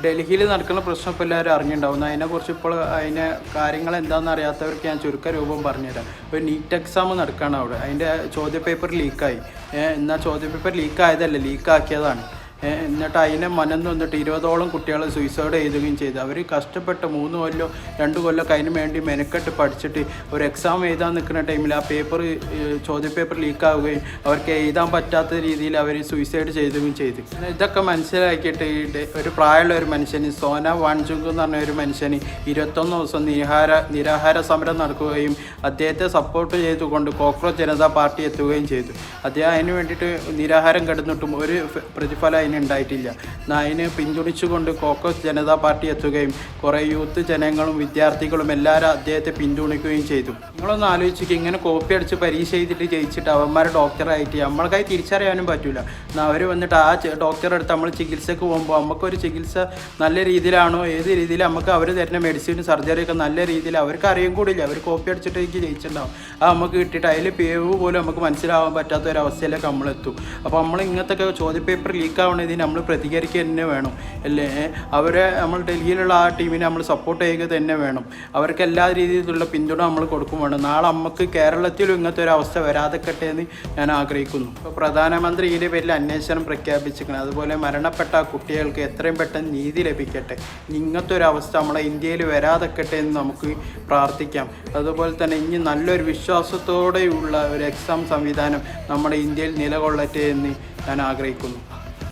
ഡൽഹിയിൽ നടക്കുന്ന പ്രശ്നം ഇപ്പോൾ എല്ലാവരും അറിഞ്ഞിട്ടുണ്ടാവും. അതിനെക്കുറിച്ച് ഇപ്പോൾ അതിൻ്റെ കാര്യങ്ങൾ എന്താണെന്ന് അറിയാത്തവർക്ക് ഞാൻ ചുരുക്ക രൂപം പറഞ്ഞുതരാം. ഒരു നീറ്റ് എക്സാം നടക്കുകയാണ് അവിടെ. അതിൻ്റെ ചോദ്യപേപ്പർ ലീക്കായി. എന്നാൽ ചോദ്യപേപ്പർ ലീക്കായതല്ല, ലീക്കാക്കിയതാണ്. എന്നിട്ട് അതിനെ മനന്ന് വന്നിട്ട് 20ഓളം കുട്ടികൾ സൂയിസൈഡ് ചെയ്യുകയും ചെയ്തു. അവർ കഷ്ടപ്പെട്ട് 3 കൊല്ലം 2 കൊല്ലമൊക്കെ അതിന് വേണ്ടി മെനക്കെട്ട് പഠിച്ചിട്ട് ഒരു എക്സാം എഴുതാൻ നിൽക്കുന്ന ടൈമിൽ ആ ചോദ്യപേപ്പർ ലീക്കാവുകയും അവർക്ക് എഴുതാൻ പറ്റാത്ത രീതിയിൽ അവർ സൂയിസൈഡ് ചെയ്യുകയും ചെയ്തു. ഇതൊക്കെ മനസ്സിലാക്കിയിട്ട് ഒരു പ്രായമുള്ള ഒരു മനുഷ്യന്, സോന വാൻചുങ് എന്ന് പറഞ്ഞ ഒരു മനുഷ്യന് 21 ദിവസം നിരാഹാര സമരം നടക്കുകയും അദ്ദേഹത്തെ സപ്പോർട്ട് ചെയ്തുകൊണ്ട് കോക്രോച്ച് ജനതാ പാർട്ടി എത്തുകയും ചെയ്തു. അദ്ദേഹം അതിന് വേണ്ടിയിട്ട് നിരാഹാരം കിടന്നിട്ടും ഒരു പ്രതിഫലം ഉണ്ടായിട്ടില്ല. അതിനെ പിന്തുണച്ചുകൊണ്ട് കോക്രോച്ച് ജനതാ പാർട്ടി എത്തുകയും കുറേ യൂത്ത് ജനങ്ങളും വിദ്യാർത്ഥികളും എല്ലാവരും അദ്ദേഹത്തെ പിന്തുണയ്ക്കുകയും ചെയ്തു. നിങ്ങളൊന്ന് ആലോചിക്കുക, ഇങ്ങനെ കോപ്പി അടിച്ച് പരീക്ഷ ചെയ്തിട്ട് ജയിച്ചിട്ട് അവന്മാരെ ഡോക്ടറായിട്ട് നമ്മൾക്കായി തിരിച്ചറിയാനും പറ്റില്ല. അവർ വന്നിട്ട് ആ ഡോക്ടറെ അടുത്ത് നമ്മൾ ചികിത്സക്ക് പോകുമ്പോൾ നമുക്കൊരു ചികിത്സ നല്ല രീതിയിലാണോ ഏത് രീതിയിൽ നമുക്ക് അവർ തരുന്ന മെഡിസിൻ സർജറിയൊക്കെ നല്ല രീതിയിൽ അവർക്ക് അറിയാൻ കൂടില്ല. അവർ കോപ്പി അടിച്ചിട്ട് എനിക്ക് ജയിച്ചിട്ടുണ്ടാവും. അത് നമുക്ക് കിട്ടിയിട്ട് അതിൽ പേവ് പോലും നമുക്ക് മനസ്സിലാവാൻ പറ്റാത്ത ഒരവസ്ഥയിലേക്ക് നമ്മളെത്തും. അപ്പോൾ നമ്മൾ ഇങ്ങനത്തെ ചോദ്യപേപ്പർ ലീക്കാവണം ഇതിന് നമ്മൾ പ്രതികരിക്കുക തന്നെ വേണം അല്ലേ. അവരെ നമ്മൾ ഡൽഹിയിലുള്ള ആ ടീമിനെ നമ്മൾ സപ്പോർട്ട് ചെയ്യുക തന്നെ വേണം. അവർക്ക് എല്ലാ രീതിയിലുള്ള പിന്തുണ നമ്മൾ കൊടുക്കും വേണം. നാളെ നമുക്ക് കേരളത്തിലും ഇങ്ങനത്തെ ഒരു അവസ്ഥ വരാതെക്കട്ടെ എന്ന് ഞാൻ ആഗ്രഹിക്കുന്നു. ഇപ്പോൾ പ്രധാനമന്ത്രി ഇതിൻ്റെ പേരിൽ അന്വേഷണം പ്രഖ്യാപിച്ചിരിക്കണം. അതുപോലെ മരണപ്പെട്ട കുട്ടികൾക്ക് എത്രയും പെട്ടെന്ന് നീതി ലഭിക്കട്ടെ. ഇങ്ങനത്തെ ഒരു അവസ്ഥ നമ്മളെ ഇന്ത്യയിൽ വരാതെക്കട്ടെ എന്ന് നമുക്ക് പ്രാർത്ഥിക്കാം. അതുപോലെ തന്നെ ഇനി നല്ലൊരു വിശ്വാസത്തോടെയുള്ള ഒരു എക്സാം സംവിധാനം നമ്മുടെ ഇന്ത്യയിൽ നിലകൊള്ളട്ടെ എന്ന് ഞാൻ ആഗ്രഹിക്കുന്നു.